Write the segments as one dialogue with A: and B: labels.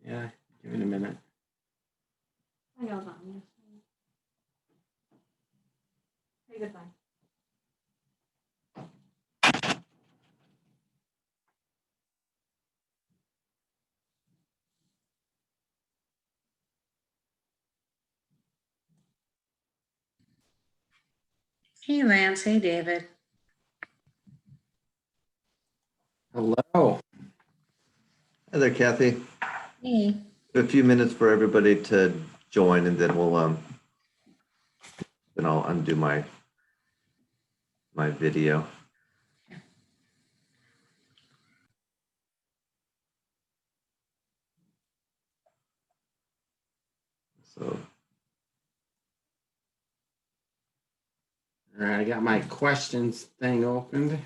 A: Yeah, give it a minute.
B: I know that. Say goodbye.
C: Hey, Lance. Hey, David.
A: Hello.
D: Hi there, Kathy.
C: Hey.
D: A few minutes for everybody to join, and then we'll then I'll undo my video. So,
A: All right, I got my questions thing opened.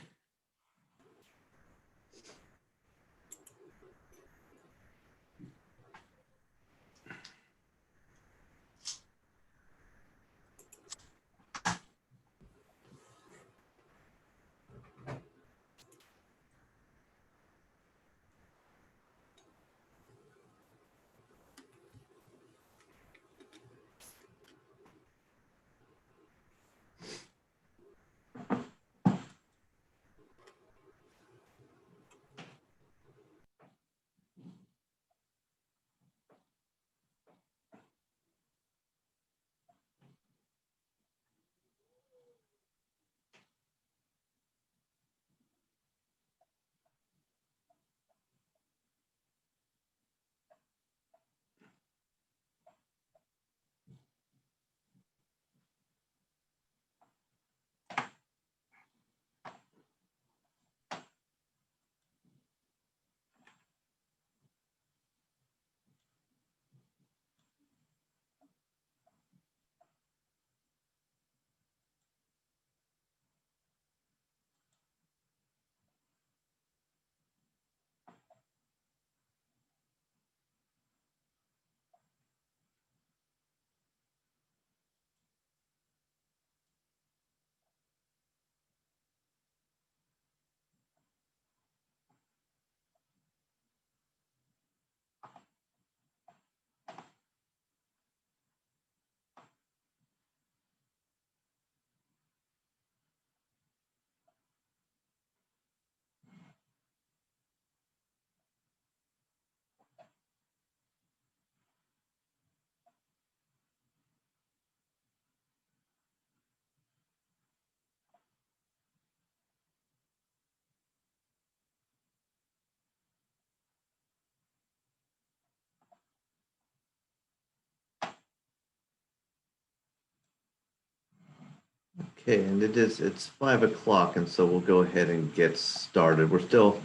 D: okay, and it's 5 o'clock, and so we'll go ahead and get started. We're still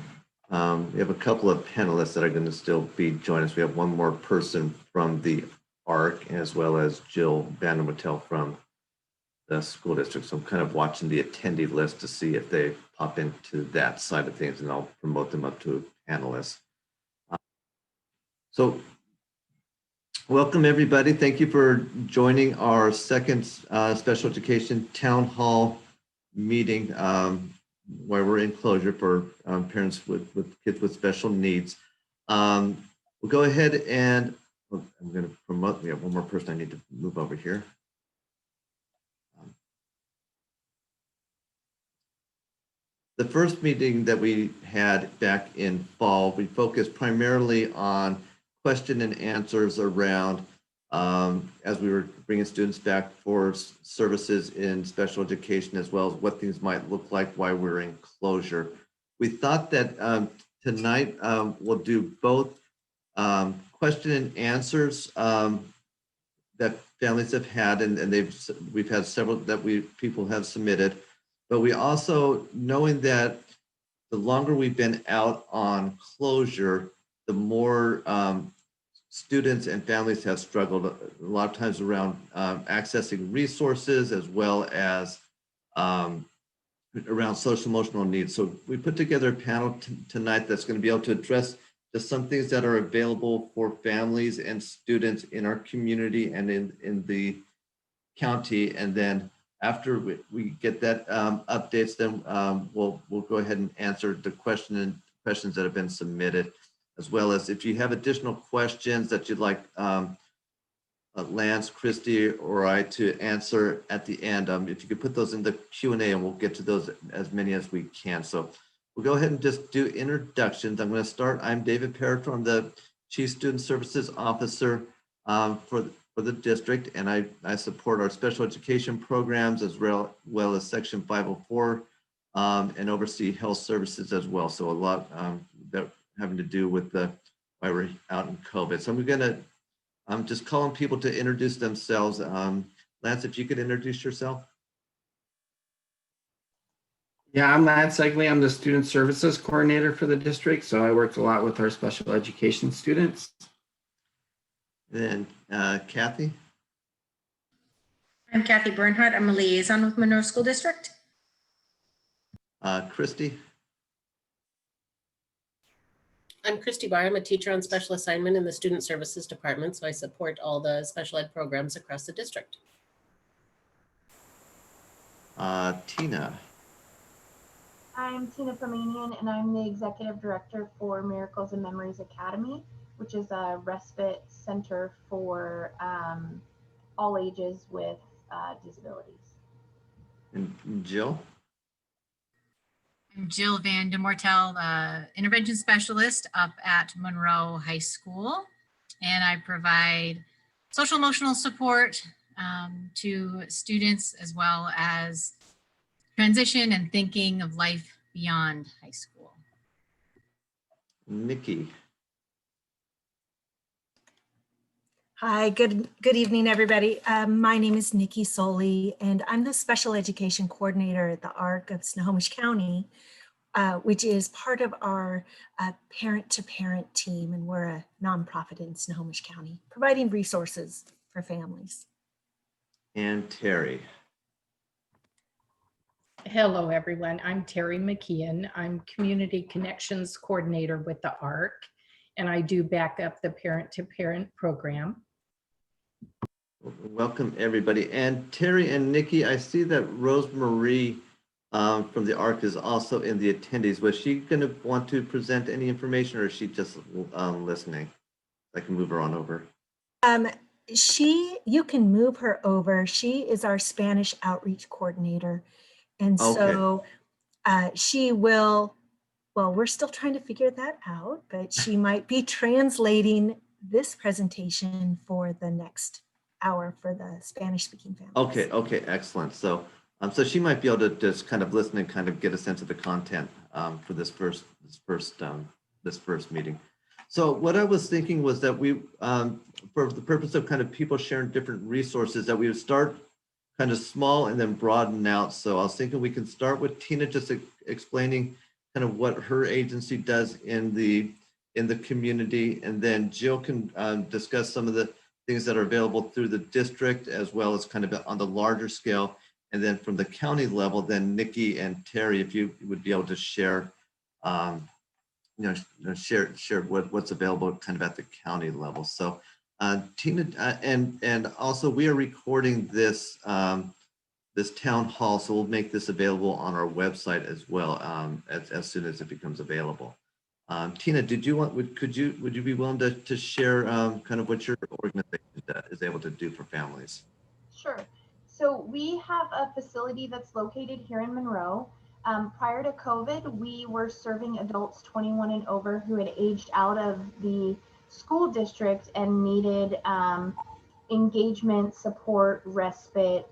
D: we have a couple of panelists that are going to still be joining us. We have one more person from the ARC, as well as Jill Vandermotel from the school district. So I'm kind of watching the attendee list to see if they pop into that side of things, and I'll promote them up to panelists. So welcome, everybody. Thank you for joining our second special education town hall meeting where we're in closure for parents with kids with special needs. We'll go ahead and I'm going to promote. We have one more person I need to move over here. The first meeting that we had back in fall, we focused primarily on question and answers around as we were bringing students back for services in special education, as well as what things might look like while we're in closure. We thought that tonight we'll do both question and answers that families have had, and we've had several that people have submitted. But we also, knowing that the longer we've been out on closure, the more students and families have struggled a lot of times around accessing resources, as well as around social emotional needs. So we put together a panel tonight that's going to be able to address just some things that are available for families and students in our community and in the county. And then after we get that updates, then we'll go ahead and answer the question questions that have been submitted, as well as if you have additional questions that you'd like Lance, Christy, or I to answer at the end. If you could put those in the Q&A, and we'll get to those as many as we can. So we'll go ahead and just do introductions. I'm going to start. I'm David Paratore. I'm the Chief Student Services Officer for the district, and I support our special education programs as well as Section 504 and oversee health services as well. So a lot that having to do with why we're out in COVID. So I'm just calling people to introduce themselves. Lance, if you could introduce yourself.
A: Yeah, I'm Lance Egley. I'm the Student Services Coordinator for the district. So I work a lot with our special education students.
D: And then Kathy.
C: I'm Kathy Bernhardt. I'm a liaison with Monroe School District.
D: Christy.
E: I'm Christy Barr. I'm a teacher on special assignment in the Student Services Department, so I support all the special ed programs across the district.
D: Tina.
B: I'm Tina Permanian, and I'm the Executive Director for Miracles and Memories Academy, which is a respite center for all ages with disabilities.
D: And Jill.
F: I'm Jill Van de Mortel, intervention specialist up at Monroe High School, and I provide social emotional support to students as well as transition and thinking of life beyond high school.
D: Nikki.
G: Hi, good evening, everybody. My name is Nikki Soley, and I'm the Special Education Coordinator at the ARC of Snohomish County, which is part of our parent-to-parent team, and we're a nonprofit in Snohomish County, providing resources for families.
D: And Terry.
H: Hello, everyone. I'm Terry McKeon. I'm Community Connections Coordinator with the ARC, and I do back up the parent-to-parent program.
D: Welcome, everybody. And Terry and Nikki, I see that Rosemarie from the ARC is also in the attendees. Was she going to want to present any information, or is she just listening? I can move her on over.
G: You can move her over. She is our Spanish outreach coordinator. And so she will, well, we're still trying to figure that out, but she might be translating this presentation for the next hour for the Spanish speaking families.
D: Okay, excellent. So so she might be able to just kind of listen and kind of get a sense of the content for this first meeting. So what I was thinking was that we, for the purpose of kind of people sharing different resources, that we would start kind of small and then broaden out. So I was thinking we can start with Tina just explaining kind of what her agency does in the community, and then Jill can discuss some of the things that are available through the district, as well as kind of on the larger scale. And then from the county level, then Nikki and Terry, if you would be able to share, share what's available kind of at the county level. So Tina, and also we are recording this this town hall, so we'll make this available on our website as well as soon as it becomes available. Tina, would you be willing to share kind of what your organization is able to do for families?
B: Sure. So we have a facility that's located here in Monroe. Prior to COVID, we were serving adults 21 and over who had aged out of the school district and needed engagement, support, respite,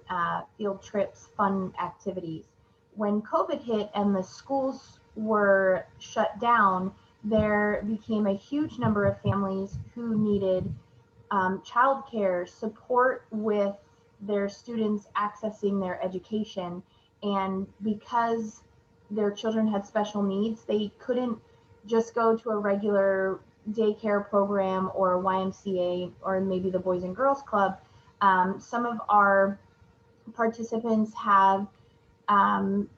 B: field trips, fun activities. When COVID hit and the schools were shut down, there became a huge number of families who needed childcare support with their students accessing their education. And because their children had special needs, they couldn't just go to a regular daycare program or a YMCA or maybe the Boys and Girls Club. Some of our participants have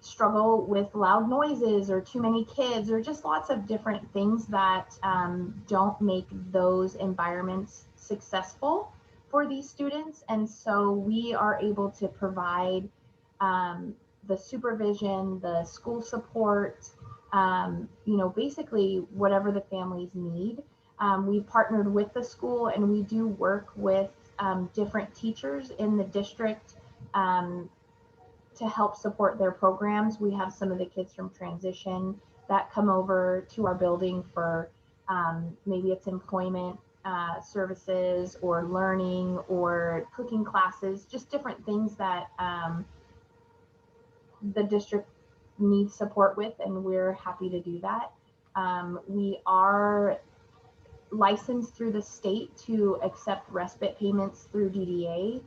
B: struggle with loud noises or too many kids or just lots of different things that don't make those environments successful for these students. And so we are able to provide the supervision, the school support, basically whatever the families need. We've partnered with the school, and we do work with different teachers in the district to help support their programs. We have some of the kids from transition that come over to our building for maybe it's employment services or learning or cooking classes, just different things that the district needs support with, and we're happy to do that. We are licensed through the state to accept respite payments through DDA.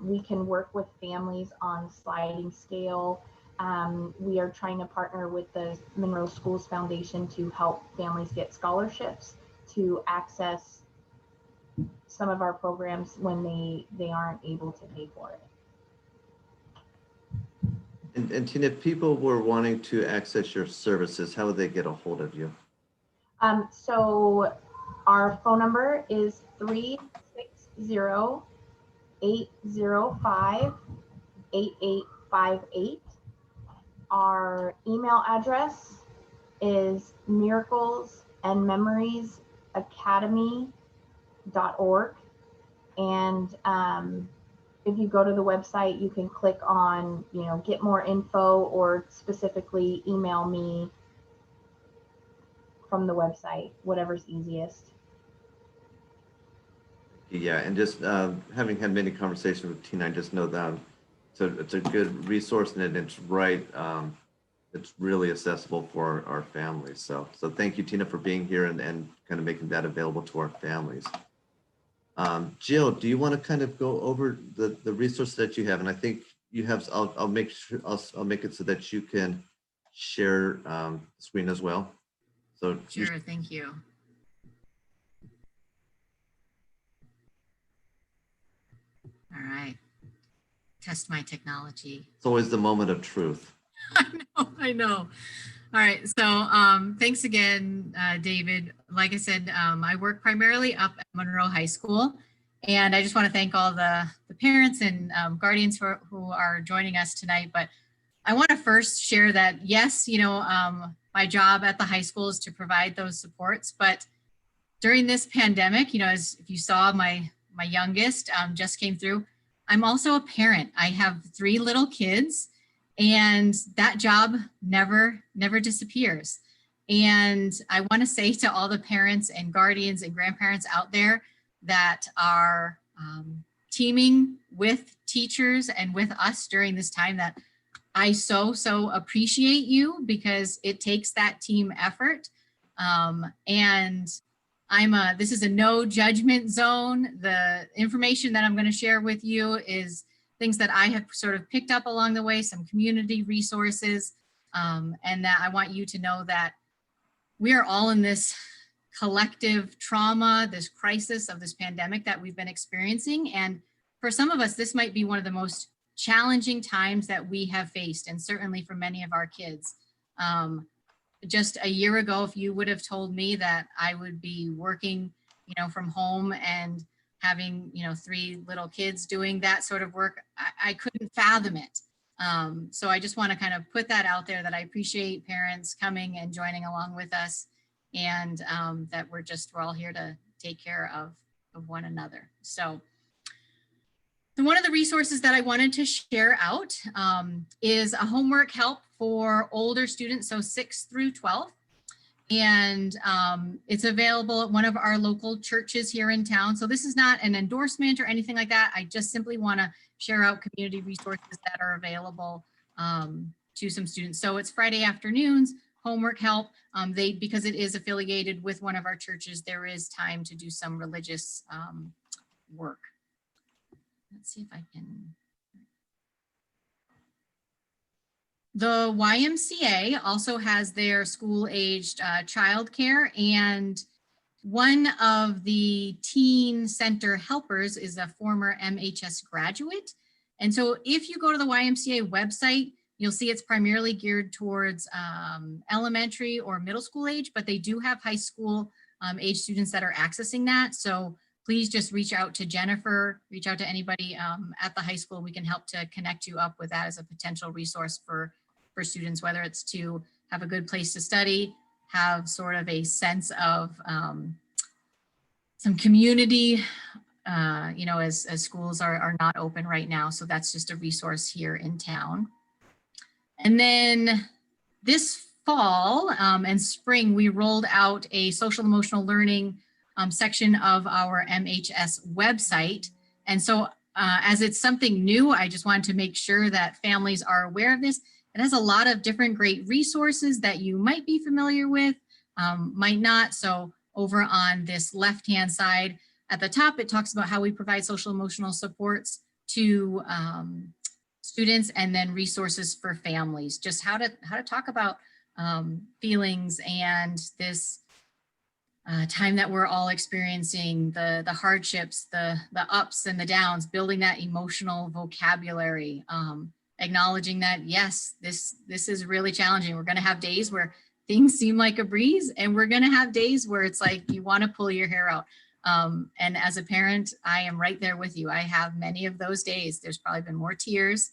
B: We can work with families on sliding scale. We are trying to partner with the Monroe Schools Foundation to help families get scholarships to access some of our programs when they aren't able to pay for it.
D: And Tina, if people were wanting to access your services, how would they get a hold of you?
B: So our phone number is 360-805-8858. Our email address is miraclesandmemoriesacademy.org. And if you go to the website, you can click on, get more info, or specifically email me from the website, whatever's easiest.
D: Yeah, and just having had many conversations with Tina, I just know that it's a good resource, and it's right. It's really accessible for our families. So thank you, Tina, for being here and kind of making that available to our families. Jill, do you want to kind of go over the resources that you have? And I think you have. I'll make sure I'll make it so that you can share the screen as well. So
F: Sure, thank you. All right, test my technology.
D: It's always the moment of truth.
F: I know. All right, so thanks again, David. Like I said, I work primarily up at Monroe High School, and I just want to thank all the parents and guardians who are joining us tonight. But I want to first share that, yes, my job at the high school is to provide those supports, but during this pandemic, as if you saw, my youngest just came through. I'm also a parent. I have 3 little kids, and that job never disappears. And I want to say to all the parents and guardians and grandparents out there that are teaming with teachers and with us during this time, that I so appreciate you, because it takes that team effort. And this is a no judgment zone. The information that I'm going to share with you is things that I have sort of picked up along the way, some community resources, and that I want you to know that we are all in this collective trauma, this crisis of this pandemic that we've been experiencing. And for some of us, this might be one of the most challenging times that we have faced, and certainly for many of our kids. Just a year ago, if you would have told me that I would be working, from home and having, 3 little kids doing that sort of work, I couldn't fathom it. So I just want to kind of put that out there, that I appreciate parents coming and joining along with us, and that we're all here to take care of one another. So one of the resources that I wanted to share out is a homework help for older students, so 6 through 12. And it's available at one of our local churches here in town. So this is not an endorsement or anything like that. I just simply want to share out community resources that are available to some students. So it's Friday afternoons, homework help. Because it is affiliated with one of our churches, there is time to do some religious work. Let's see if I can. The YMCA also has their school-aged childcare, and one of the teen center helpers is a former MHS graduate. And so if you go to the YMCA website, you'll see it's primarily geared towards elementary or middle school age, but they do have high school age students that are accessing that. So please just reach out to Jennifer, reach out to anybody at the high school. We can help to connect you up with that as a potential resource for students, whether it's to have a good place to study, have sort of a sense of some community, you know, as schools are not open right now. So that's just a resource here in town. And then this fall and spring, we rolled out a social emotional learning section of our MHS website. And so as it's something new, I just wanted to make sure that families are aware of this. It has a lot of different great resources that you might be familiar with, might not. So over on this left-hand side at the top, it talks about how we provide social emotional supports to students, and then resources for families, just how to talk about feelings and this time that we're all experiencing, the hardships, the ups and the downs, building that emotional vocabulary, acknowledging that, yes, this is really challenging. We're going to have days where things seem like a breeze, and we're going to have days where it's like you want to pull your hair out. And as a parent, I am right there with you. I have many of those days. There's probably been more tears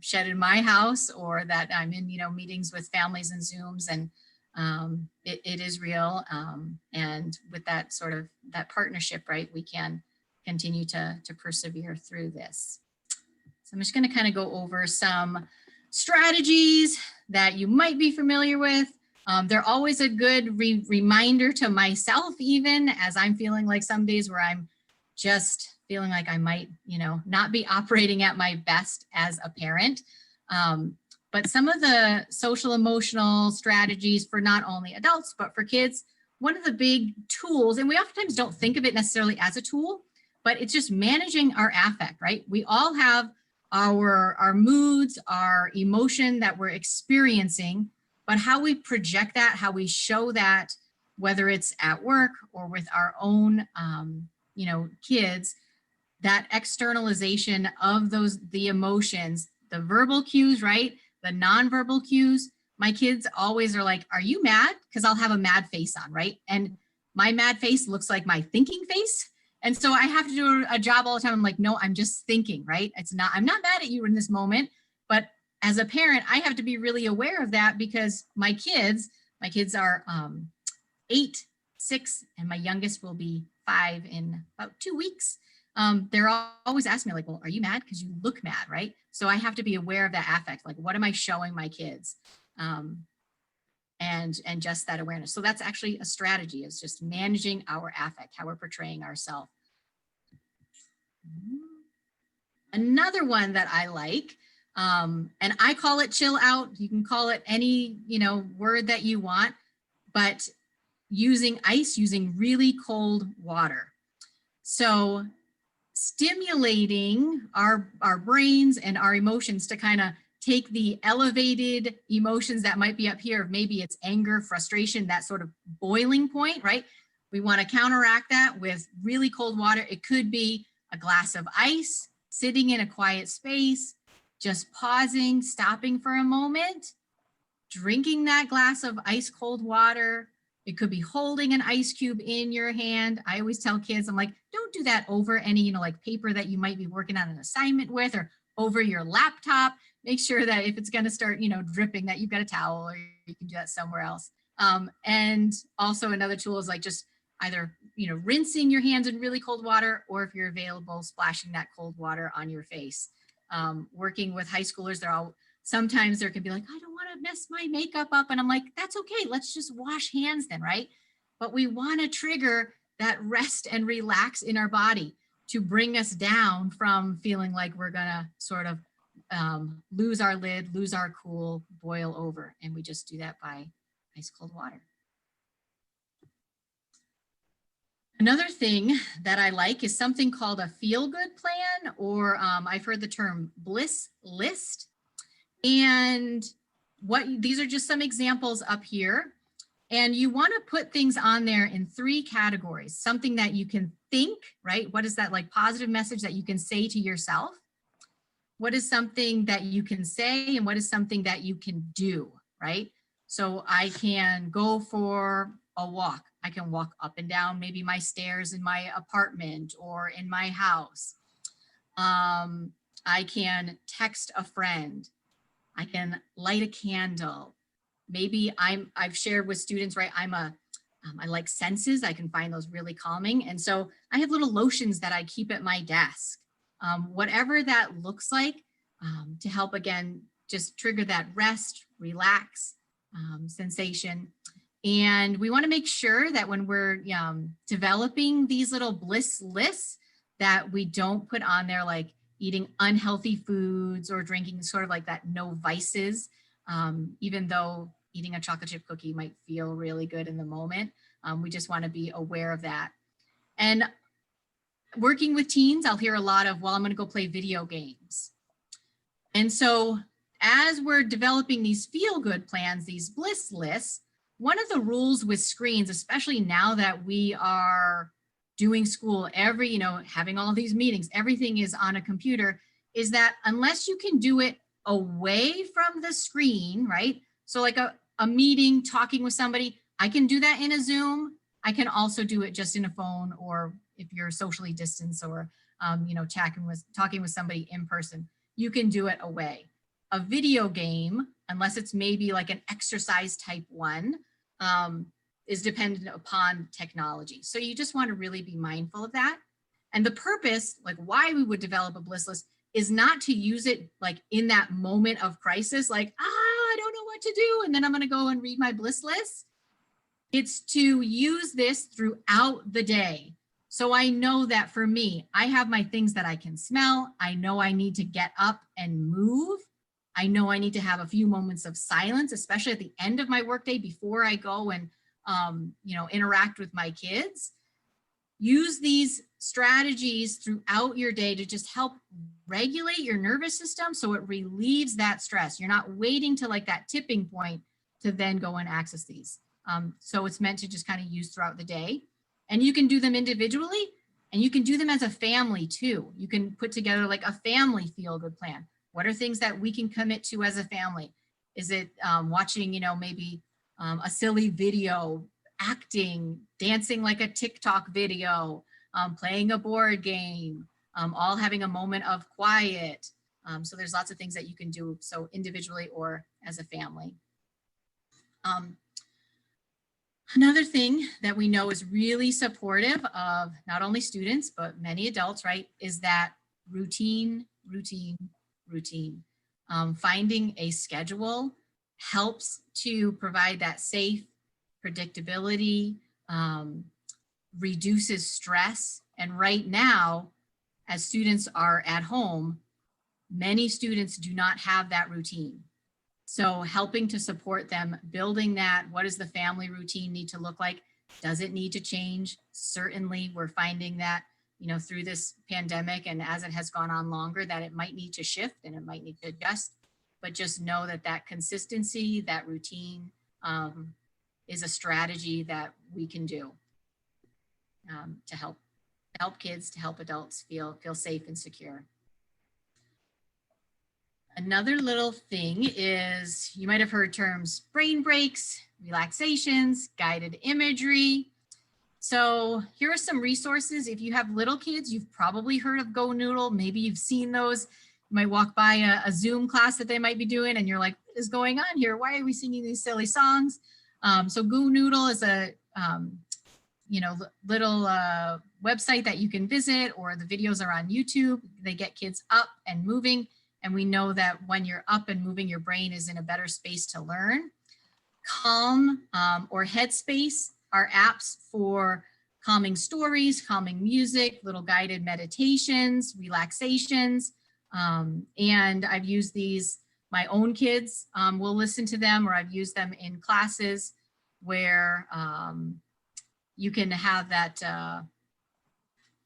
F: shed in my house, or that I'm in, you know, meetings with families and Zooms, and it is real. And with that sort of that partnership, right, we can continue to persevere through this. So I'm just going to kind of go over some strategies that you might be familiar with. They're always a good reminder to myself, even as I'm feeling like some days where I'm just feeling like I might, you know, not be operating at my best as a parent. But some of the social emotional strategies for not only adults, but for kids, one of the big tools, and we oftentimes don't think of it necessarily as a tool, but it's just managing our affect, right? We all have our moods, our emotion that we're experiencing, but how we project that, how we show that, whether it's at work or with our own, you know, kids, that externalization of the emotions, the verbal cues, right? The nonverbal cues. My kids always are like, are you mad? Because I'll have a mad face on, right? And my mad face looks like my thinking face. And so I have to do a job all the time. I'm like, no, I'm just thinking, right? I'm not mad at you in this moment, but as a parent, I have to be really aware of that, because my kids are 8, 6, and my youngest will be 5 in about 2 weeks. They're always asking me like, well, are you mad? Because you look mad, right? So I have to be aware of that affect. Like, what am I showing my kids? And just that awareness. So that's actually a strategy, is just managing our affect, how we're portraying ourselves. Another one that I like, and I call it chill out. You can call it any, you know, word that you want, but using ice, using really cold water. So stimulating our brains and our emotions to kind of take the elevated emotions that might be up here. Maybe it's anger, frustration, that sort of boiling point, right? We want to counteract that with really cold water. It could be a glass of ice, sitting in a quiet space, just pausing, stopping for a moment, drinking that glass of ice cold water. It could be holding an ice cube in your hand. I always tell kids, I'm like, don't do that over any, you know, like paper that you might be working on an assignment with, or over your laptop. Make sure that if it's going to start, you know, dripping, that you've got a towel, or you can do that somewhere else. And also another tool is like just either, you know, rinsing your hands in really cold water, or if you're available, splashing that cold water on your face. Working with high schoolers, sometimes there can be like, I don't want to mess my makeup up. And I'm like, that's okay. Let's just wash hands then, right? But we want to trigger that rest and relax in our body to bring us down from feeling like we're going to sort of lose our lid, lose our cool, boil over. And we just do that by ice cold water. Another thing that I like is something called a feel-good plan, or I've heard the term bliss list. And these are just some examples up here. And you want to put things on there in 3 categories. Something that you can think, right? What is that like positive message that you can say to yourself? What is something that you can say, and what is something that you can do, right? So I can go for a walk. I can walk up and down maybe my stairs in my apartment or in my house. I can text a friend. I can light a candle. maybe I've shared with students, right? I like senses. I can find those really calming. And so I have little lotions that I keep at my desk. Whatever that looks like, to help, again, just trigger that rest, relax sensation. And we want to make sure that when we're developing these little bliss lists, that we don't put on there like eating unhealthy foods or drinking sort of like that no vices, even though eating a chocolate chip cookie might feel really good in the moment. We just want to be aware of that. And working with teens, I'll hear a lot of, well, I'm going to go play video games. And so as we're developing these feel-good plans, these bliss lists, one of the rules with screens, especially now that we are doing school having all these meetings, everything is on a computer, is that unless you can do it away from the screen, right? So like a meeting, talking with somebody, I can do that in a Zoom. I can also do it just in a phone, or if you're socially distanced, or talking with somebody in person, you can do it away. A video game, unless it's maybe like an exercise type one, is dependent upon technology. So you just want to really be mindful of that. And the purpose, like why we would develop a bliss list, is not to use it like in that moment of crisis, like, I don't know what to do, and then I'm going to go and read my bliss list. It's to use this throughout the day. So I know that for me, I have my things that I can smell. I know I need to get up and move. I know I need to have a few moments of silence, especially at the end of my workday before I go and interact with my kids. Use these strategies throughout your day to just help regulate your nervous system so it relieves that stress. You're not waiting to like that tipping point to then go and access these. So it's meant to just kind of use throughout the day. And you can do them individually, and you can do them as a family too. You can put together like a family feel-good plan. What are things that we can commit to as a family? Is it watching, maybe a silly video, acting, dancing like a TikTok video, playing a board game, all having a moment of quiet. So there's lots of things that you can do, so individually or as a family. Another thing that we know is really supportive of not only students, but many adults, right, is that routine. Finding a schedule helps to provide that safe predictability, reduces stress. And right now, as students are at home, many students do not have that routine. So helping to support them, building that, what does the family routine need to look like? Does it need to change? Certainly, we're finding that, through this pandemic and as it has gone on longer, that it might need to shift and it might need to adjust, but just know that that consistency, that routine is a strategy that we can do to help kids, to help adults feel safe and secure. Another little thing is, you might have heard terms brain breaks, relaxations, guided imagery. So here are some resources. If you have little kids, you've probably heard of Go Noodle. Maybe you've seen those. You might walk by a Zoom class that they might be doing and you're like, what is going on here? Why are we singing these silly songs? So Go Noodle is a little website that you can visit, or the videos are on YouTube. They get kids up and moving. And we know that when you're up and moving, your brain is in a better space to learn. Calm or Headspace are apps for calming stories, calming music, little guided meditations, relaxations. And I've used these, my own kids will listen to them, or I've used them in classes where you can have that, like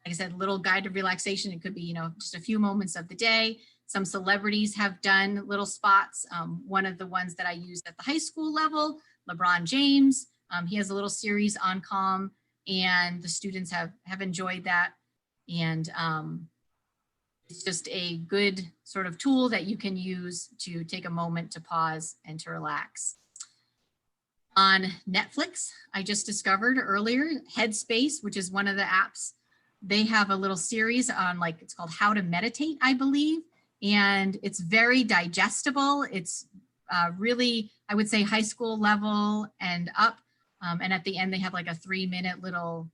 F: I said, little guided relaxation. It could be, just a few moments of the day. Some celebrities have done little spots. One of the ones that I used at the high school level, LeBron James, he has a little series on calm, and the students have enjoyed that. And it's just a good sort of tool that you can use to take a moment to pause and to relax. On Netflix, I just discovered earlier, Headspace, which is one of the apps, they have a little series on it's called How to Meditate, I believe. And it's very digestible. It's really, I would say high school level and up. And at the end, they have like a 3-minute little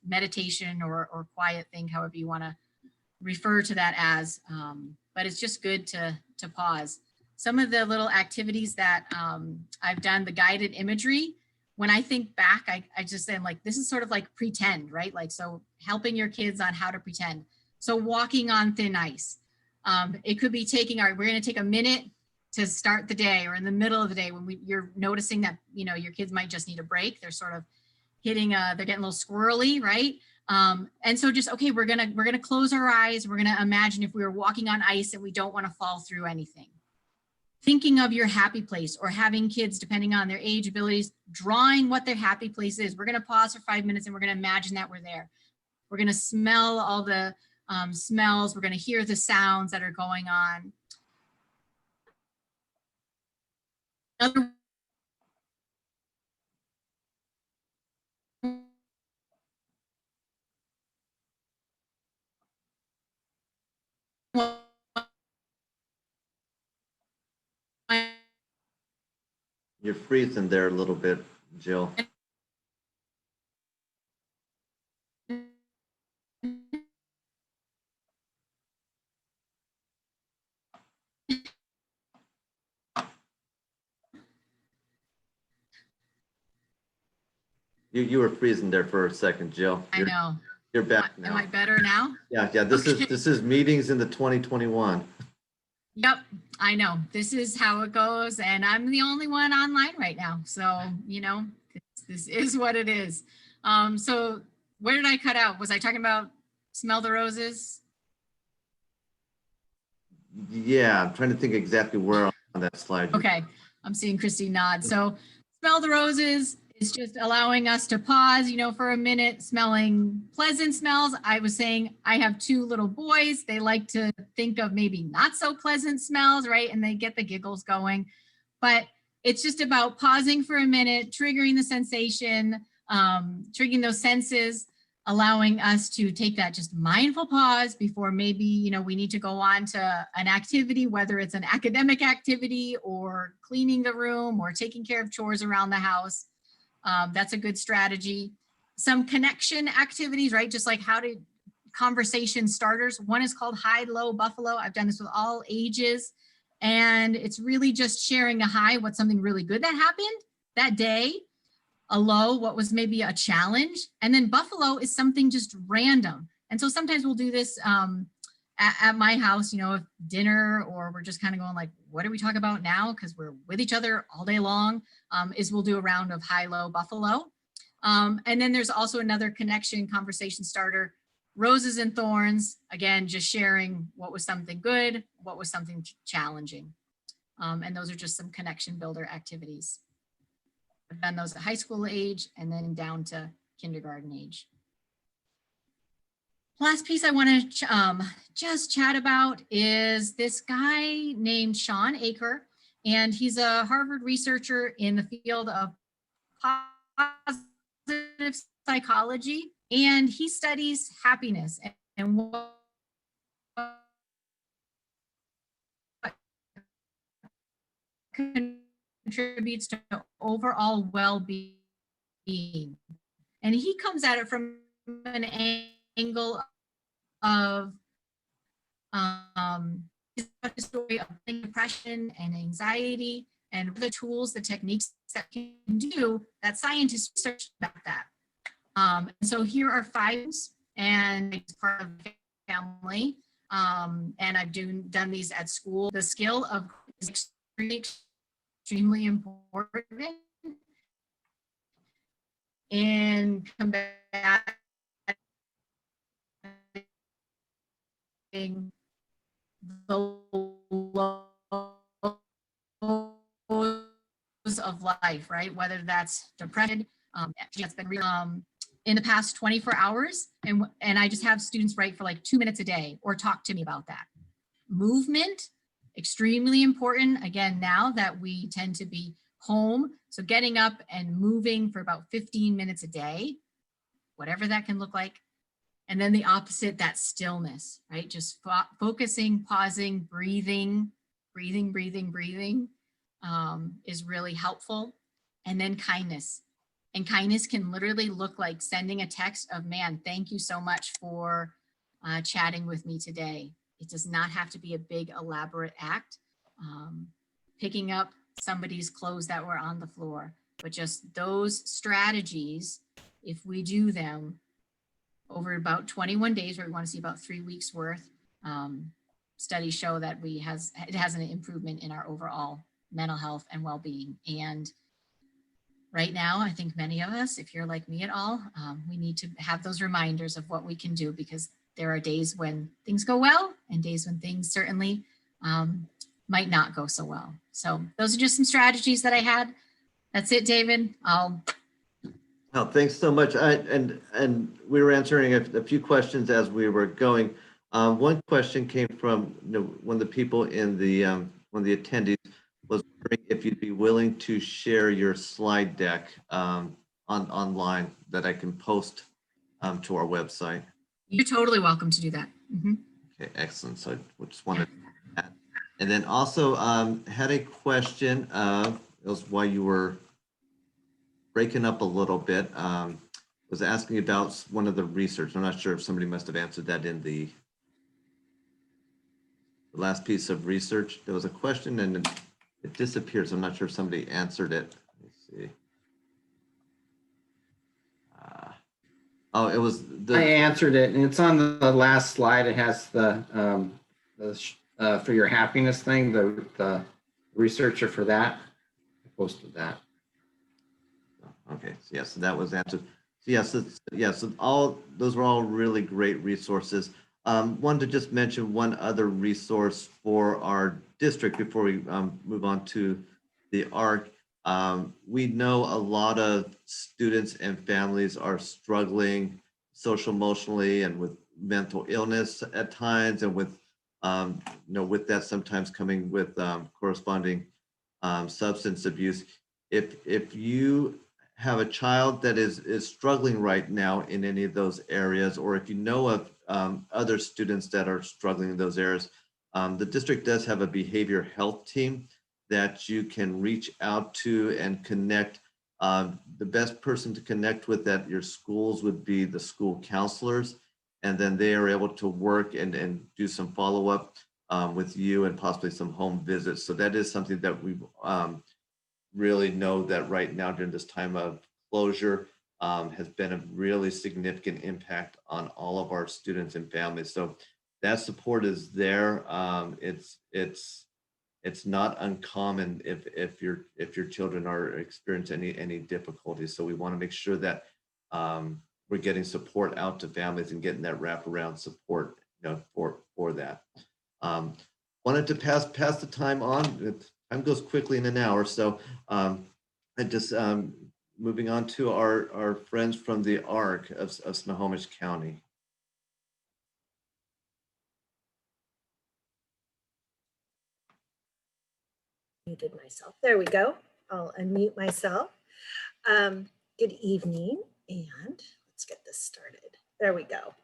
F: meditation or quiet thing, however you want to refer to that as. But it's just good to pause. Some of the little activities that I've done, the guided imagery, when I think back, I just say, like, this is sort of like pretend, right? Like, so helping your kids on how to pretend. So walking on thin ice. It could be taking we're going to take a minute to start the day, or in the middle of the day when you're noticing that, you know, your kids might just need a break. They're sort of hitting, they're getting a little squirrely, right? And so just, okay, we're gonna close our eyes. We're gonna imagine if we were walking on ice and we don't want to fall through anything. Thinking of your happy place, or having kids, depending on their age, abilities, drawing what their happy place is. We're gonna pause for 5 minutes and we're gonna imagine that we're there. We're gonna smell all the smells. We're gonna hear the sounds that are going on. Another one
D: You're freezing there a little bit, Jill. You were freezing there for a second, Jill.
F: I know.
D: You're back
F: Am I
D: now.
F: better now?
D: Yeah.
F: Okay.
D: This is meetings in the 2021.
F: Yep, I know. This is how it goes, and I'm the only one online right now. So, you know, this is what it is. So where did I cut out? Was I talking about smell the roses?
D: Yeah, I'm trying to think exactly where on that slide.
F: Okay, I'm seeing Christy nod. So smell the roses is just allowing us to pause, you know, for a minute, smelling pleasant smells. I was saying I have 2 little boys. They like to think of maybe not so pleasant smells, right? And they get the giggles going. But it's just about pausing for a minute, triggering the sensation, triggering those senses, allowing us to take that just mindful pause before maybe, you know, we need to go on to an activity, whether it's an academic activity or cleaning the room or taking care of chores around the house. That's a good strategy. Some connection activities, right? Just like conversation starters. One is called High, Low, Buffalo. I've done this with all ages. And it's really just sharing a high, what's something really good that happened that day. A low, what was maybe a challenge. And then Buffalo is something just random. And so sometimes we'll do this at my house, you know, if dinner, or we're just kind of going like, what do we talk about now? Because we're with each other all day long, is we'll do a round of High, Low, Buffalo. And then there's also another connection conversation starter, Roses and Thorns. Again, just sharing what was something good, what was something challenging. And those are just some connection builder activities. I've done those at high school age and then down to kindergarten age. Last piece I want to just chat about is this guy named Sean Aker, and he's a Harvard researcher in the field of positive psychology, and he studies happiness and what contributes to overall well-being. And he comes at it from an angle of a story of depression and anxiety and the tools, the techniques that can do that scientists research about that. And so here are 5, and it's part of the family. And I've done these at school. The skill of is extremely important in combating the lows of life, right? Whether that's depression, that's been real in the past 24 hours. And I just have students write for like 2 minutes a day or talk to me about that. Movement, extremely important. Again, now that we tend to be home. So getting up and moving for about 15 minutes a day, whatever that can look like. And then the opposite, that stillness, right? Just focusing, pausing, breathing. is really helpful. And then kindness. And kindness can literally look like sending a text of, man, thank you so much for chatting with me today. It does not have to be a big elaborate act. Picking up somebody's clothes that were on the floor, but just those strategies, if we do them over about 21 days, where we want to see about 3 weeks worth, studies show that it has an improvement in our overall mental health and well-being. And right now, I think many of us, if you're like me at all, we need to have those reminders of what we can do, because there are days when things go well and days when things certainly might not go so well. So those are just some strategies that I had. That's it, David.
D: Well, thanks so much. And we were answering a few questions as we were going. One question came from one of the people in the one of the attendees was wondering if you'd be willing to share your slide deck online that I can post to our website.
F: You're totally welcome to do that. Mm-hmm.
D: Okay, excellent. So I just wanted to add. And then also had a question. It was while you were breaking up a little bit. Was asking about one of the research. I'm not sure if somebody must have answered that in the last piece of research. There was a question and it disappeared. So I'm not sure if somebody answered it. Let me see. Oh, it was
A: I answered it, and it's on the last slide. It has the for your happiness thing, the researcher for that. I posted that.
D: Okay, so yes, so that was answered. So yes, so all those were all really great resources. Wanted to just mention one other resource for our district before we move on to the ARC. We know a lot of students and families are struggling social emotionally and with mental illness at times, and with with that sometimes coming with corresponding substance abuse. If you have a child that is struggling right now in any of those areas, or if you know of other students that are struggling in those areas, the district does have a behavior health team that you can reach out to and connect. The best person to connect with at your schools would be the school counselors, and then they are able to work and do some follow-up with you and possibly some home visits. So that is something that we really know that right now during this time of closure has been a really significant impact on all of our students and families. So that support is there. It's not uncommon if your children are experiencing any difficulties. So we want to make sure that we're getting support out to families and getting that wraparound support, for that. Wanted to pass the time on. Time goes quickly in an hour, so and just moving on to our friends from the ARC of Snohomish County.
G: Muted myself. There we go. I'll unmute myself. Good evening, and let's get this started. There we go.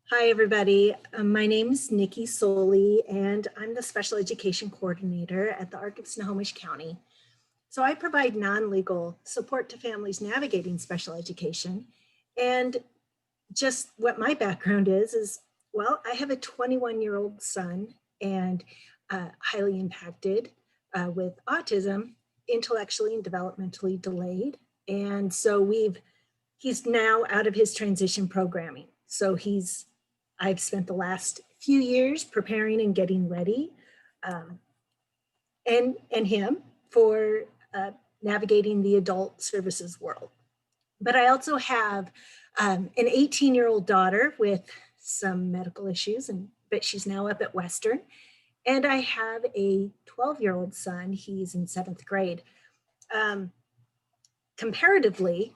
G: Hi, everybody. My name is Nikki Soley, and I'm the Special Education Coordinator at the ARC of Snohomish County. So I provide non-legal support to families navigating special education. And just what my background is, well, I have a 21-year-old son and highly impacted with autism, intellectually and developmentally delayed. And so he's now out of his transition programming. So I've spent the last few years preparing and getting ready and him for navigating the adult services world. But I also have an 18-year-old daughter with some medical issues, but she's now up at Western. And I have a 12-year-old son. He's in 7th grade. Comparatively,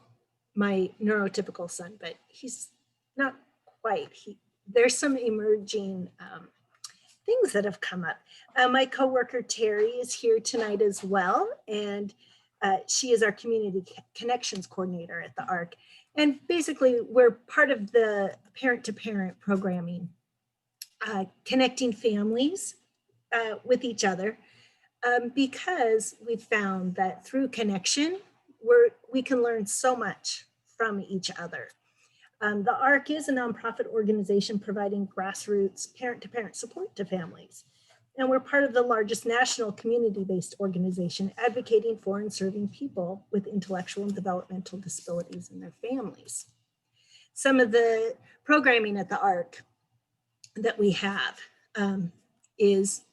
G: my neurotypical son, but he's not quite. There's some emerging things that have come up. My coworker Terry is here tonight as well, and she is our community connections coordinator at the ARC. And basically, we're part of the parent-to-parent programming, connecting families with each other, because we've found that through connection, we can learn so much from each other. The ARC is a nonprofit organization providing grassroots parent-to-parent support to families. And we're part of the largest national community-based organization advocating for and serving people with intellectual and developmental disabilities and their families. Some of the programming at the ARC that we have is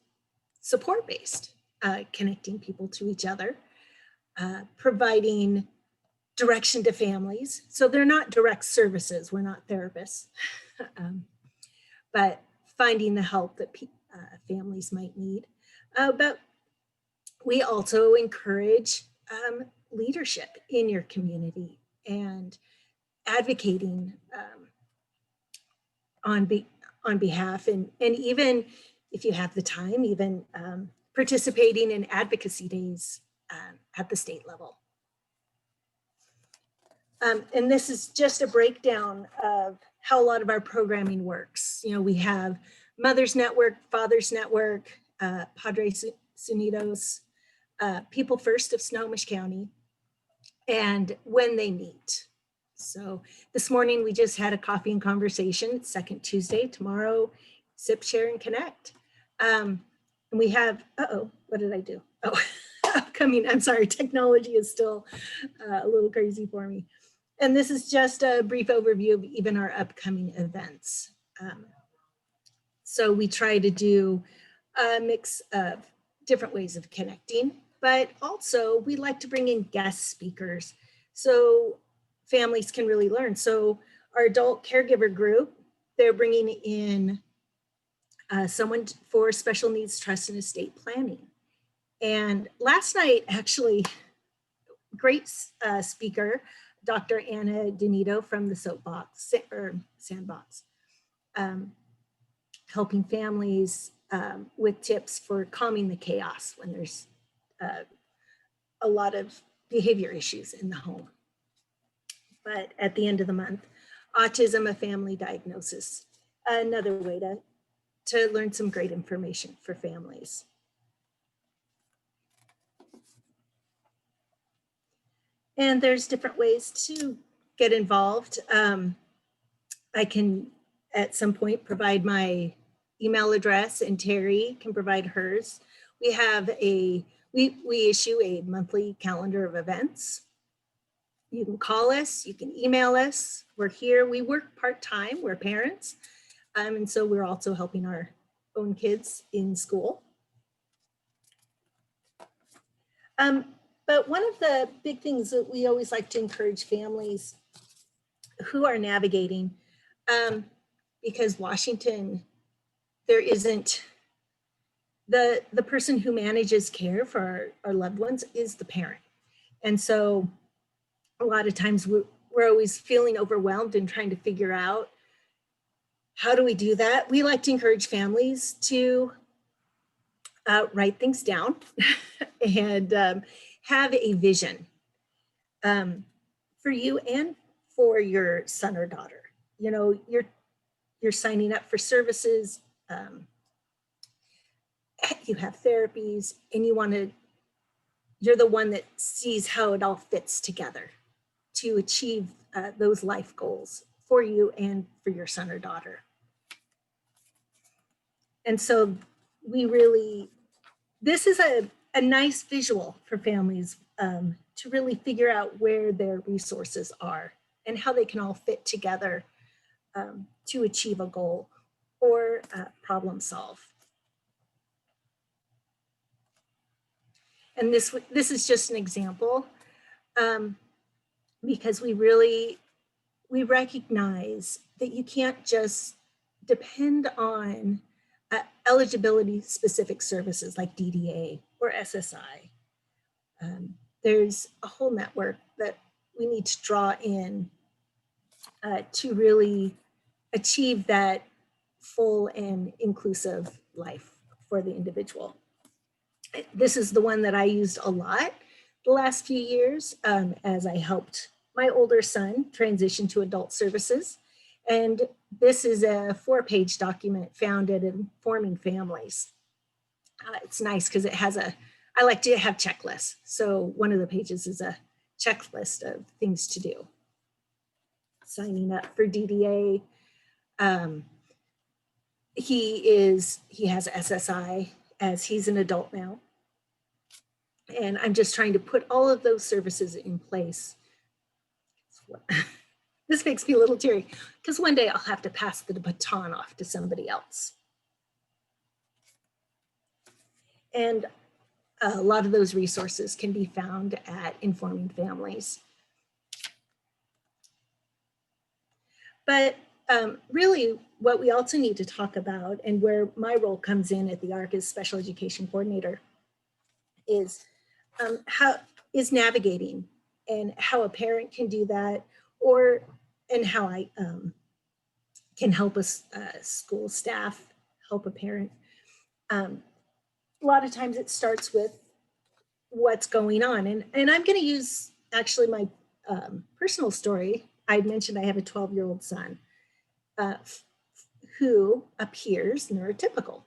G: support-based, connecting people to each other, providing direction to families. So they're not direct services, we're not therapists, but finding the help that families might need. But we also encourage leadership in your community and advocating on behalf, and even if you have the time, even participating in advocacy days at the state level. And this is just a breakdown of how a lot of our programming works. You know, we have Mothers Network, Fathers Network, Padres Unidos, People First of Snohomish County, and when they meet. So this morning we just had a coffee and conversation. It's second Tuesday. Tomorrow, Sip, Share, and Connect. And we have, what did I do? Oh, upcoming, I'm sorry, technology is still a little crazy for me. And this is just a brief overview of even our upcoming events. So we try to do a mix of different ways of connecting, but also we like to bring in guest speakers so families can really learn. So our adult caregiver group, they're bringing in someone for special needs trust and estate planning. And last night, actually, great speaker, Dr. Anna Donito from the Soapbox or Sandbox, helping families with tips for calming the chaos when there's a lot of behavior issues in the home. But at the end of the month, autism, a family diagnosis, another way to learn some great information for families. And there's different ways to get involved. I can, at some point, provide my email address, and Terry can provide hers. We have we issue a monthly calendar of events. You can call us, you can email us. We're here, we work part-time, we're parents. And so we're also helping our own kids in school. But one of the big things that we always like to encourage families who are navigating, because Washington, there isn't, the person who manages care for our loved ones is the parent. And so a lot of times we're always feeling overwhelmed and trying to figure out, how do we do that? We like to encourage families to write things down and have a vision for you and for your son or daughter. You know, you're signing up for services, you have therapies, and you're the one that sees how it all fits together to achieve those life goals for you and for your son or daughter. And so this is a nice visual for families to really figure out where their resources are and how they can all fit together to achieve a goal or problem solve. And this is just an example because we recognize that you can't just depend on eligibility specific services like DDA or SSI. There's a whole network that we need to draw in to really achieve that full and inclusive life for the individual. This is the one that I used a lot the last few years as I helped my older son transition to adult services. And this is a 4-page document found at Informing Families. It's nice because it has I like to have checklists. So one of the pages is a checklist of things to do. Signing up for DDA. He has SSI as he's an adult now. And I'm just trying to put all of those services in place. This makes me a little teary because one day I'll have to pass the baton off to somebody else. And a lot of those resources can be found at Informing Families. But really what we also need to talk about, and where my role comes in at the ARC as Special Education Coordinator, is navigating and how a parent can do that, and how I can help a school staff help a parent. A lot of times it starts with what's going on. And I'm going to use actually my personal story. I mentioned I have a 12-year-old son who appears neurotypical,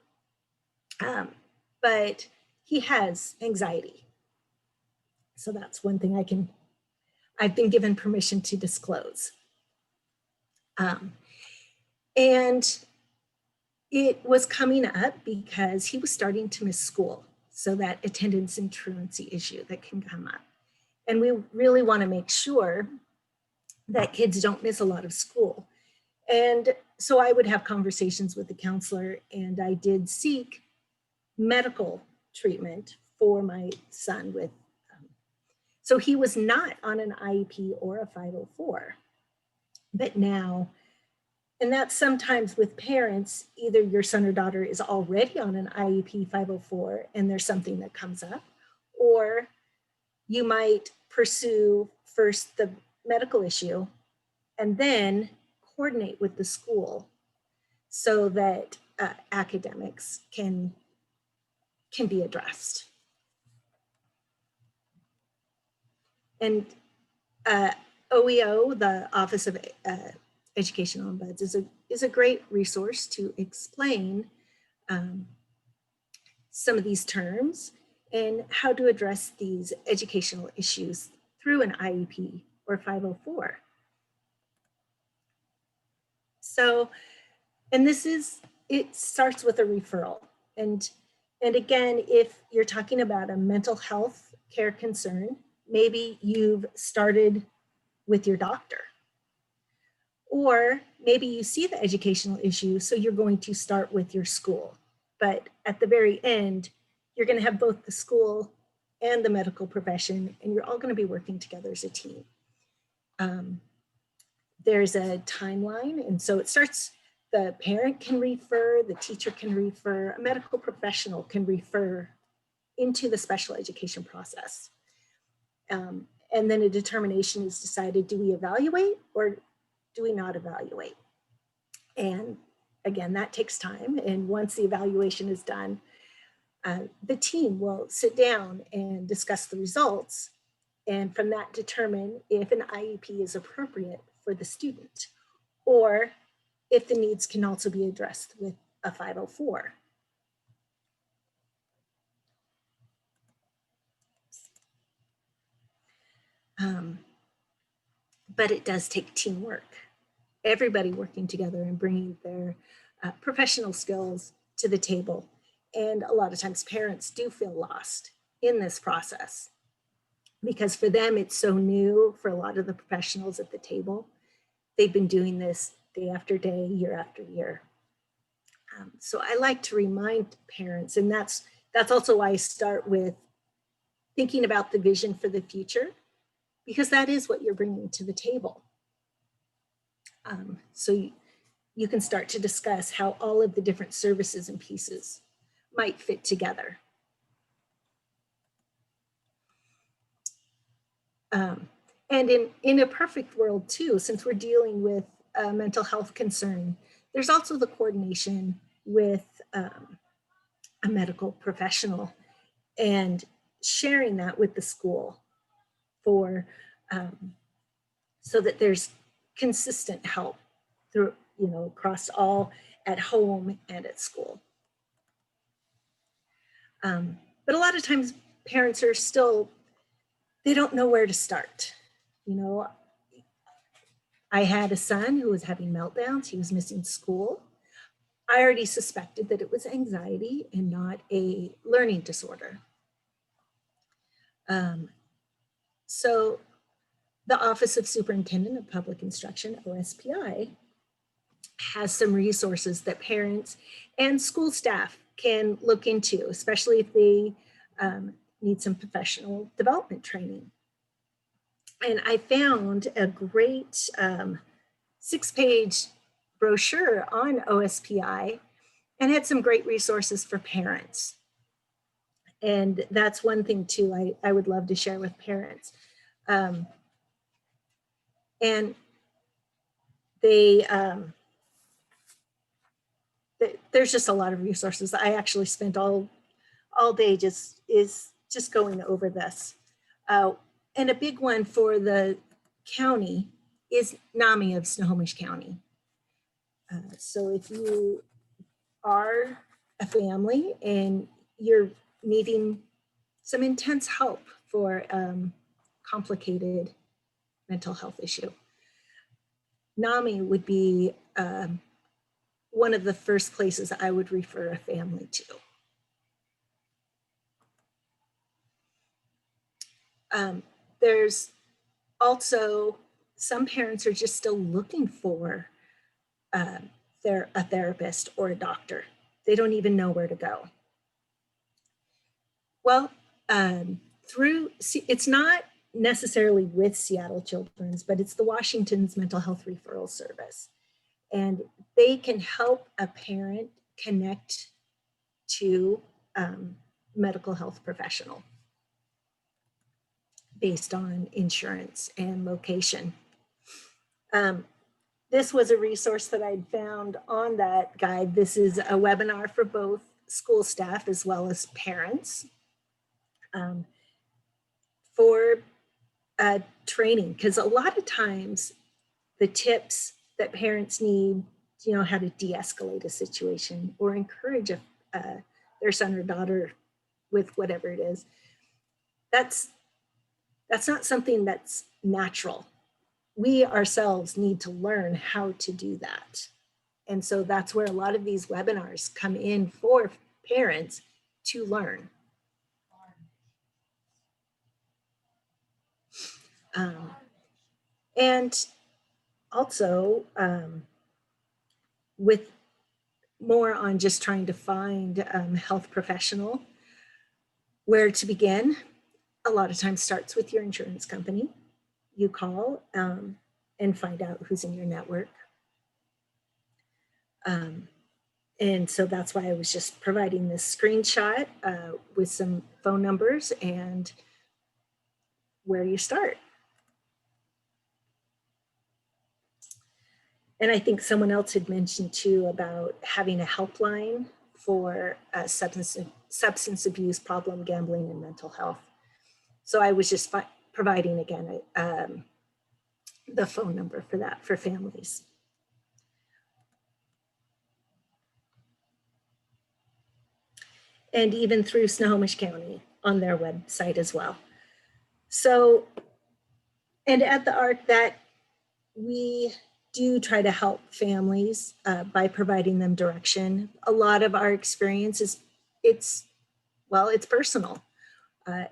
G: but he has anxiety. So that's one thing I've been given permission to disclose. And it was coming up because he was starting to miss school. So that attendance and truancy issue that can come up. And we really want to make sure that kids don't miss a lot of school. And so I would have conversations with the counselor, and I did seek medical treatment for my son with, so he was not on an IEP or a 504, but now, and that's sometimes with parents, either your son or daughter is already on an IEP 504 and there's something that comes up, or you might pursue first the medical issue and then coordinate with the school so that academics can be addressed. And OEO, the Office of Education Ombuds, is a great resource to explain some of these terms and how to address these educational issues through an IEP or 504. So, and it starts with a referral. And again, if you're talking about a mental health care concern, maybe you've started with your doctor. Or maybe you see the educational issue, so you're going to start with your school. But at the very end, you're going to have both the school and the medical profession, and you're all going to be working together as a team. There's a timeline, and so it starts, the parent can refer, the teacher can refer, a medical professional can refer into the special education process. And then a determination is decided, do we evaluate or do we not evaluate? And again, that takes time. And once the evaluation is done, the team will sit down and discuss the results. And from that, determine if an IEP is appropriate for the student, or if the needs can also be addressed with a 504. But it does take teamwork. Everybody working together and bringing their professional skills to the table. And a lot of times parents do feel lost in this process because for them, it's so new. For a lot of the professionals at the table, they've been doing this day after day, year after year. So I like to remind parents, and that's also why I start with thinking about the vision for the future, because that is what you're bringing to the table. So you can start to discuss how all of the different services and pieces might fit together. And in a perfect world too, since we're dealing with a mental health concern, there's also the coordination with a medical professional and sharing that with the school for so that there's consistent help through, across all, at home and at school. But a lot of times parents are still, they don't know where to start. You know, I had a son who was having meltdowns. He was missing school. I already suspected that it was anxiety and not a learning disorder. So the Office of Superintendent of Public Instruction, OSPI, has some resources that parents and school staff can look into, especially if they need some professional development training. And I found a great 6-page brochure on OSPI and had some great resources for parents. And that's one thing too, I would love to share with parents. And there's just a lot of resources. I actually spent all day just going over this. And a big one for the county is NAMI of Snohomish County. So if you are a family and you're needing some intense help for complicated mental health issue, NAMI would be one of the first places I would refer a family to. There's also, some parents are just still looking for a therapist or a doctor. They don't even know where to go. Well, it's not necessarily with Seattle Children's, but it's the Washington's Mental Health Referral Service. And they can help a parent connect to medical health professional based on insurance and location. This was a resource that I'd found on that guide. This is a webinar for both school staff as well as parents for training, because a lot of times the tips that parents need, you know, how to de-escalate a situation or encourage their son or daughter with whatever it is, that's not something that's natural. We ourselves need to learn how to do that. And so that's where a lot of these webinars come in for parents to learn. And also with more on just trying to find health professional, where to begin, a lot of times starts with your insurance company. You call and find out who's in your network. And so that's why I was just providing this screenshot with some phone numbers and where you start. And I think someone else had mentioned too about having a helpline for substance abuse, problem gambling, and mental health. So I was just providing again the phone number for that for families. And even through Snohomish County on their website as well. So, and at the ARC, that we do try to help families by providing them direction. A lot of our experience is, it's personal.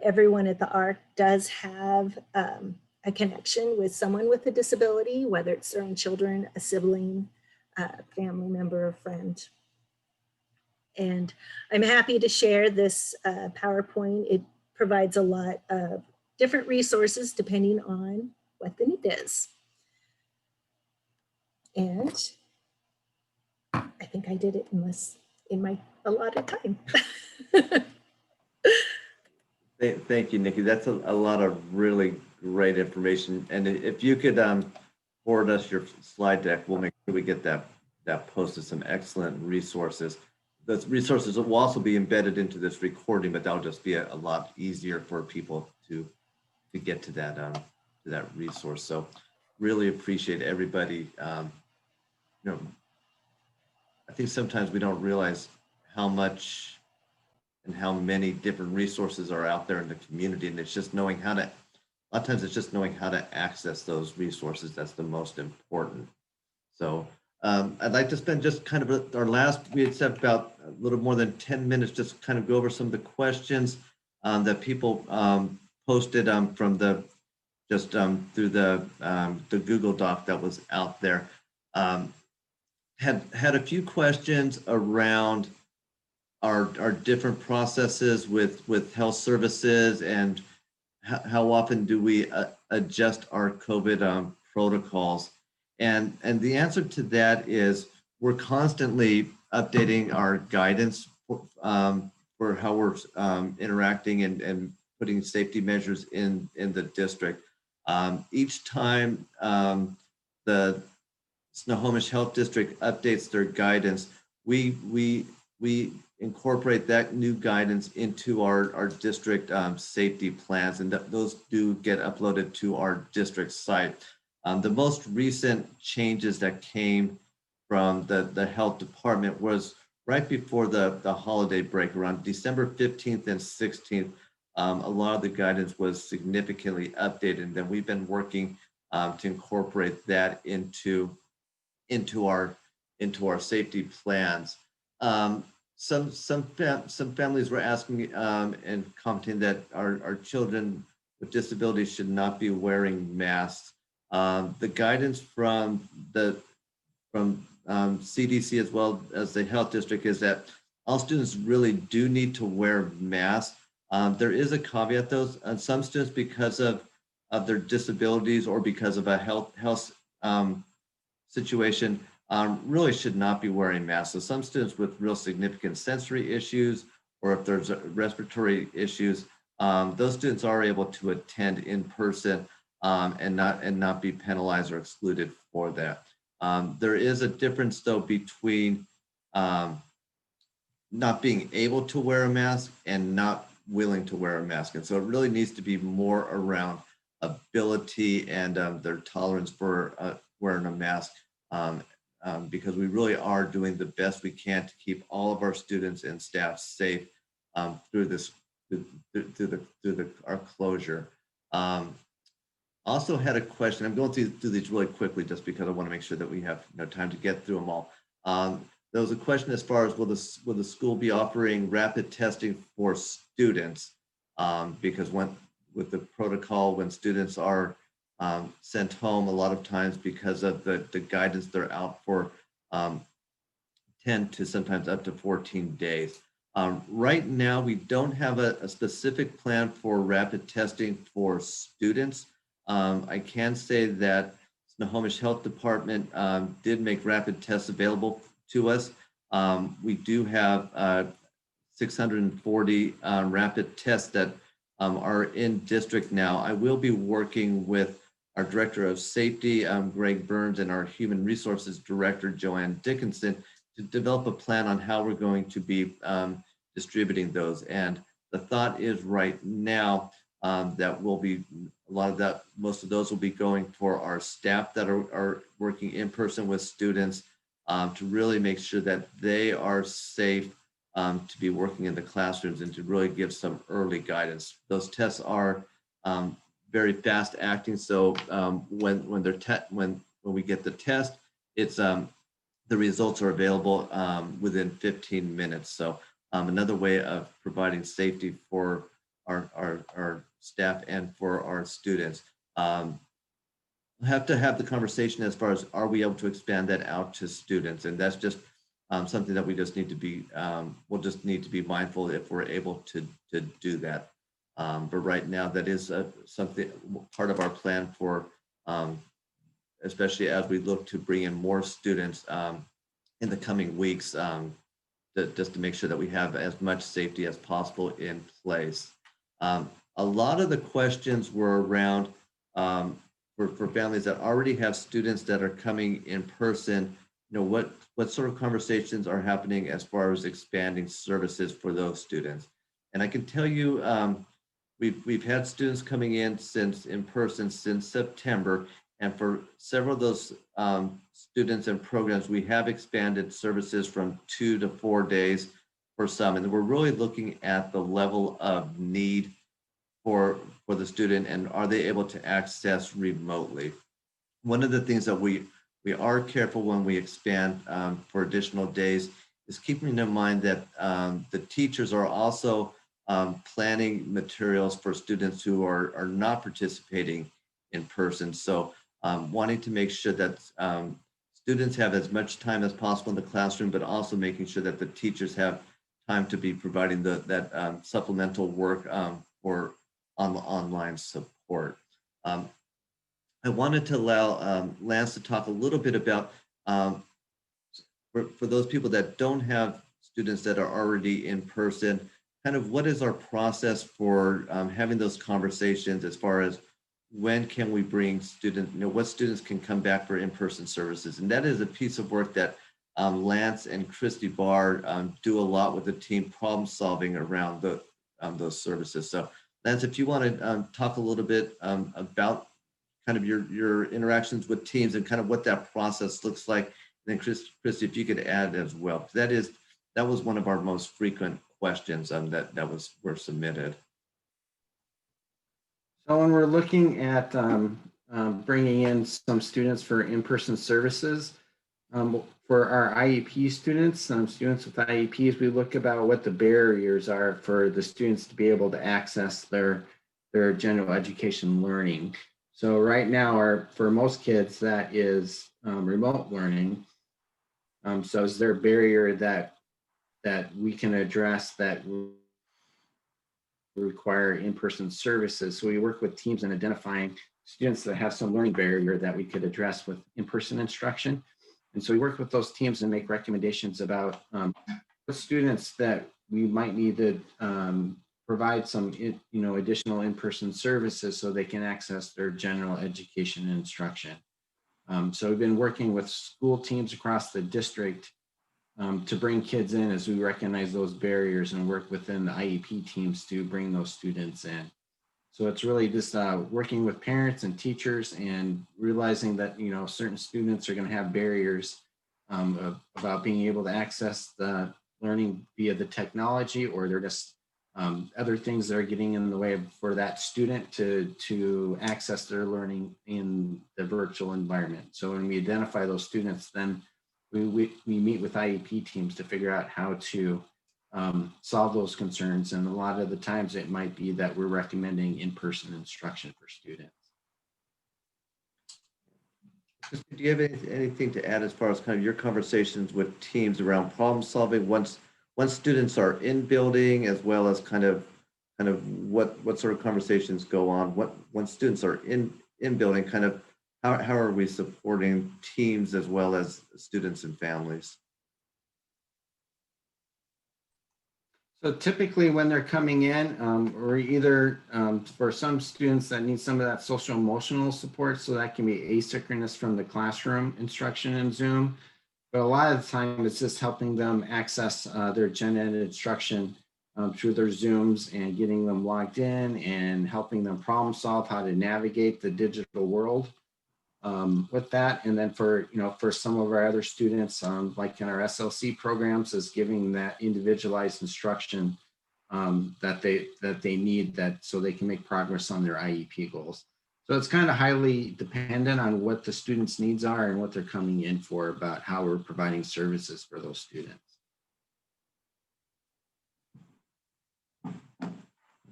G: Everyone at the ARC does have a connection with someone with a disability, whether it's their own children, a sibling, a family member, or friend. And I'm happy to share this PowerPoint. It provides a lot of different resources depending on what the need is. And I think I did it in my allotted time.
D: Thank you, Nikki. That's a lot of really great information. And if you could forward us your slide deck, we'll make sure we get that posted. Some excellent resources. Those resources will also be embedded into this recording, but that'll just be a lot easier for people to get to that resource. So really appreciate everybody. You know, I think sometimes we don't realize how much how many different resources are out there in the community. And it's just knowing how to, a lot of times it's just knowing how to access those resources that's the most important. So I'd like to spend just kind of our last, we had set about a little more than 10 minutes, just kind of go over some of the questions that people posted from the, just through the Google Doc that was out there. Had a few questions around our different processes with health services and how often do we adjust our COVID protocols. And the answer to that is we're constantly updating our guidance for how we're interacting and putting safety measures in the district. Each time the Snohomish Health District updates their guidance, we incorporate that new guidance into our district safety plans, and those do get uploaded to our district site. The most recent changes that came from the health department was right before the holiday break, around December 15th and 16th. A lot of the guidance was significantly updated, and then we've been working to incorporate that into our safety plans. Some families were asking and commenting that our children with disabilities should not be wearing masks. The guidance from CDC as well as the health district is that all students really do need to wear masks. There is a caveat though, some students, because of their disabilities or because of a health situation, really should not be wearing masks. So some students with real significant sensory issues, or if there's respiratory issues, those students are able to attend in person and not be penalized or excluded for that. There is a difference though between not being able to wear a mask and not willing to wear a mask. And so it really needs to be more around ability and their tolerance for wearing a mask, because we really are doing the best we can to keep all of our students and staff safe through our closure. Also had a question. I'm going through these really quickly just because I want to make sure that we have time to get through them all. There was a question as far as will the school be offering rapid testing for students? Because with the protocol, when students are sent home, a lot of times because of the guidance, they're out for 10 to sometimes up to 14 days. Right now, we don't have a specific plan for rapid testing for students. I can say that Snohomish Health Department did make rapid tests available to us. We do have 640 rapid tests that are in district now. I will be working with our Director of Safety, Greg Burns, and our Human Resources Director, Joanne Dickinson, to develop a plan on how we're going to be distributing those. And the thought is right now that will be most of those will be going for our staff that are working in person with students to really make sure that they are safe to be working in the classrooms and to really give some early guidance. Those tests are very fast acting. So when we get the test, it's the results are available within 15 minutes. So another way of providing safety for our staff and for our students. We'll have to have the conversation as far as, are we able to expand that out to students? And that's just something that we just need to be, we'll just need to be mindful if we're able to do that. But right now, that is something, part of our plan for, especially as we look to bring in more students in the coming weeks, just to make sure that we have as much safety as possible in place. A lot of the questions were around for families that already have students that are coming in person, what sort of conversations are happening as far as expanding services for those students. And I can tell you, we've had students coming in person since September, and for several of those students and programs, we have expanded services from 2 to 4 days. for some, and we're really looking at the level of need for the student, and are they able to access remotely. One of the things that we are careful when we expand for additional days is keeping in mind that the teachers are also planning materials for students who are not participating in person. So wanting to make sure that students have as much time as possible in the classroom, but also making sure that the teachers have time to be providing that supplemental work for online support. I wanted to allow Lance to talk a little bit about, for those people that don't have students that are already in person, kind of what is our process for having those conversations as far as when can we bring students, what students can come back for in-person services. And that is a piece of work that Lance and Christy Barr do a lot with the team, problem solving around those services. So Lance, if you want to talk a little bit about kind of your interactions with teams and kind of what that process looks like. And then Christy, if you could add as well. That was one of our most frequent questions that were submitted.
A: So when we're looking at bringing in some students for in-person services, for our IEP students, students with IEPs, we look about what the barriers are for the students to be able to access their general education learning. So right now, for most kids, that is remote learning. So is there a barrier that we can address that require in-person services? So we work with teams in identifying students that have some learning barrier that we could address with in-person instruction. And so we work with those teams and make recommendations about students that we might need to provide some additional in-person services so they can access their general education and instruction. So we've been working with school teams across the district to bring kids in as we recognize those barriers and work within the IEP teams to bring those students in. So it's really just working with parents and teachers and realizing that, certain students are going to have barriers about being able to access the learning via the technology, or they're just other things that are getting in the way for that student to access their learning in the virtual environment. So when we identify those students, then we meet with IEP teams to figure out how to solve those concerns. And a lot of the times it might be that we're recommending in-person instruction for students.
D: Do you have anything to add as far as kind of your conversations with teams around problem solving once students are in building, as well as kind of what sort of conversations go on when students are in building, kind of how are we supporting teams as well as students and families?
A: So typically when they're coming in, or either for some students that need some of that social emotional support, so that can be asynchronous from the classroom instruction in Zoom. But a lot of the time it's just helping them access their gen ed instruction through their Zooms and getting them logged in and helping them problem solve how to navigate the digital world with that. And then for some of our other students, like in our SLC programs, is giving that individualized instruction that they need, so they can make progress on their IEP goals. So it's kind of highly dependent on what the students' needs are and what they're coming in for about how we're providing services for those students.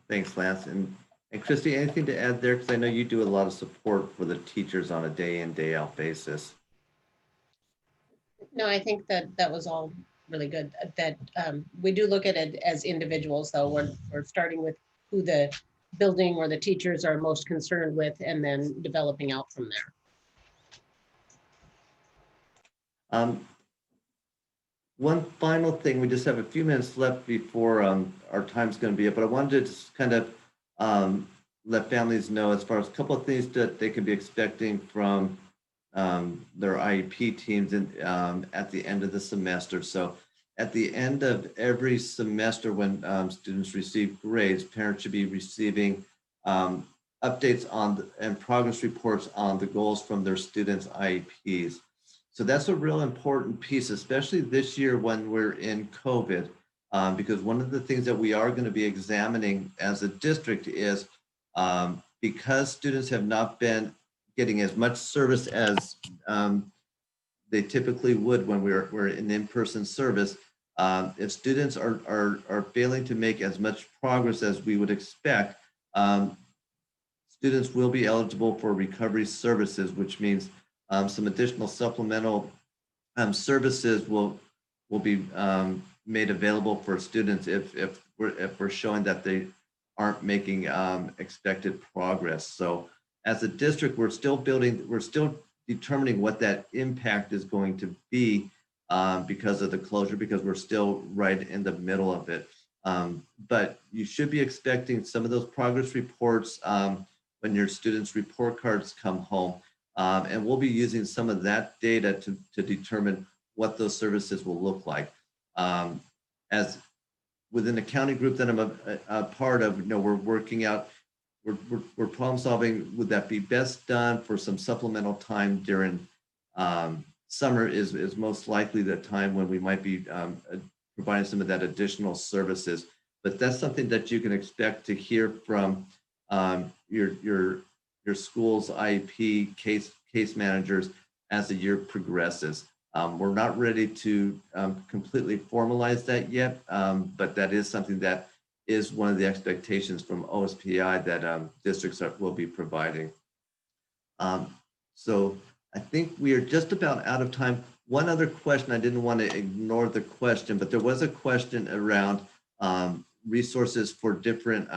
D: Thanks, Lance. And Christy, anything to add there? Because I know you do a lot of support for the teachers on a day in, day out basis.
E: No, I think that was all really good. That we do look at it as individuals, though. We're starting with who the building or the teachers are most concerned with, and then developing out from there.
D: One final thing, we just have a few minutes left before our time's going to be up, but I wanted to just kind of let families know as far as a couple of things that they can be expecting from their IEP teams at the end of the semester. So at the end of every semester, when students receive grades, parents should be receiving updates on and progress reports on the goals from their students' IEPs. So that's a real important piece, especially this year when we're in COVID. because one of the things that we are going to be examining as a district is because students have not been getting as much service as they typically would when we're in in-person service. If students are failing to make as much progress as we would expect, students will be eligible for recovery services, which means some additional supplemental services will be made available for students if we're showing that they aren't making expected progress. So as a district, we're still determining what that impact is going to be because of the closure, because we're still right in the middle of it. But you should be expecting some of those progress reports when your students' report cards come home. And we'll be using some of that data to determine what those services will look like. As within the county group that I'm a part of, we're working out, we're problem solving. Would that be best done for some supplemental time during summer is most likely the time when we might be providing some of that additional services. But that's something that you can expect to hear from your school's IEP case managers as the year progresses. We're not ready to completely formalize that yet, but that is something that is one of the expectations from OSPI that districts will be providing. So I think we are just about out of time. One other question, I didn't want to ignore the question, but there was a question around resources for different,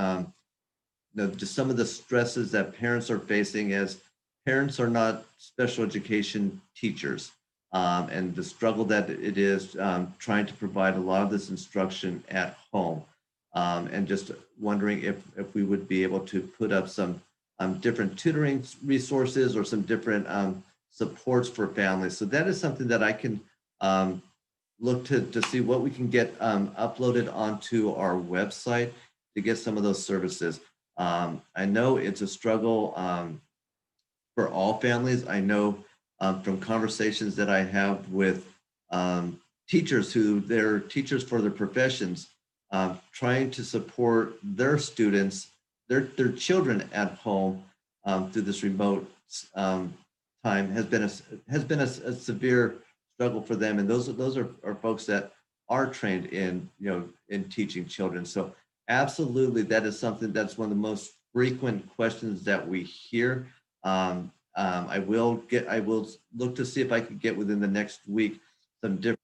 D: just some of the stresses that parents are facing, as parents are not special education teachers, and the struggle that it is trying to provide a lot of this instruction at home. And just wondering if we would be able to put up some different tutoring resources or some different supports for families. So that is something that I can look to see what we can get uploaded onto our website to get some of those services. I know it's a struggle for all families. I know from conversations that I have with teachers who they're teachers for their professions, trying to support their students, their children at home through this remote time has been a severe struggle for them. And those are folks that are trained in in teaching children. So absolutely, that is something that's one of the most frequent questions that we hear. I will look to see if I could get within the next week some different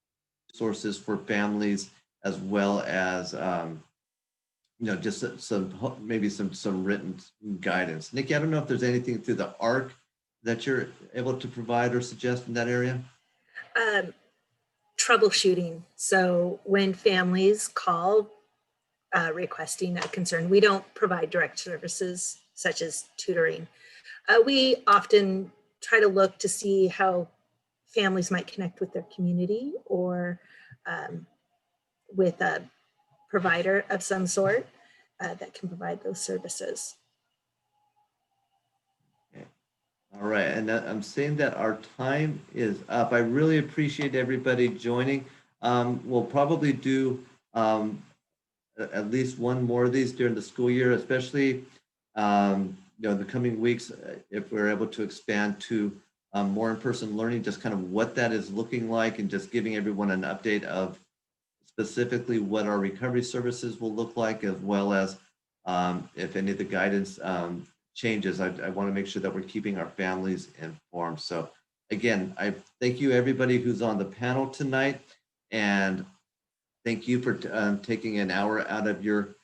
D: sources for families, as well as just maybe some written guidance. Nikki, I don't know if there's anything through the ARC that you're able to provide or suggest in that area.
G: Troubleshooting. So when families call requesting a concern, we don't provide direct services such as tutoring. We often try to look to see how families might connect with their community or with a provider of some sort that can provide those services.
D: Okay. All right, and I'm seeing that our time is up. I really appreciate everybody joining. We'll probably do at least one more of these during the school year, especially the coming weeks, if we're able to expand to more in-person learning, just kind of what that is looking like, and just giving everyone an update of specifically what our recovery services will look like, as well as if any of the guidance changes. I want to make sure that we're keeping our families informed. So again, I thank you everybody who's on the panel tonight, and thank you for taking an hour out of your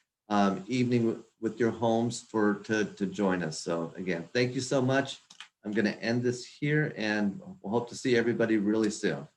D: evening with your homes to join us. So again, thank you so much. I'm going to end this here, and we'll hope to see everybody really soon.